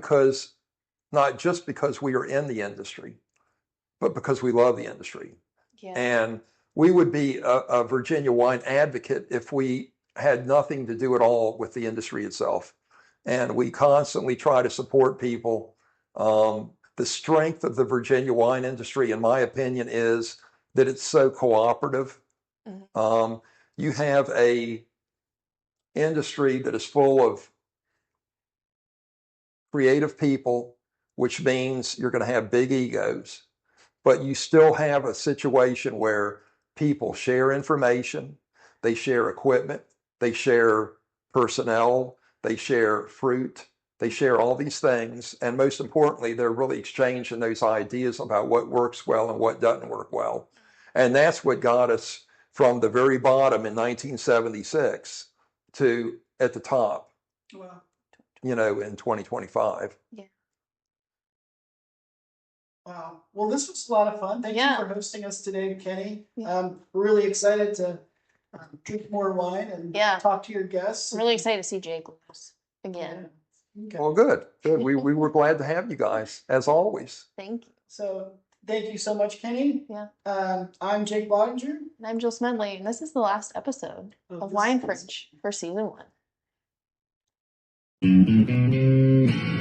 just because we are in the industry, but because we love the industry. Yeah. And we would be a Virginia wine advocate if we had nothing to do at all with the industry itself. And we constantly try to support people. The strength of the Virginia wine industry, in my opinion, is that it's so cooperative. Mm-hmm. You have a industry that is full of creative people, which means you're going to have big egos, but you still have a situation where people share information, they share equipment, they share personnel, they share fruit, they share all these things. And most importantly, they're really exchanging those ideas about what works well and what doesn't work well. And that's what got us from the very bottom in 1976 to at the top, you know, in 2025. Yeah. Wow. Well, this was a lot of fun. Thank you for hosting us today, Kenny. We're really excited to drink more wine and talk to your guests. I'm really excited to see Jake again. Yeah. Okay. Well, good. We were glad to have you guys, as always. Thank you. So thank you so much, Kenny. Yeah. I'm Jake Bottinger. And I'm Jill Smedley, and this is the last episode of Wine Fringe for season 1.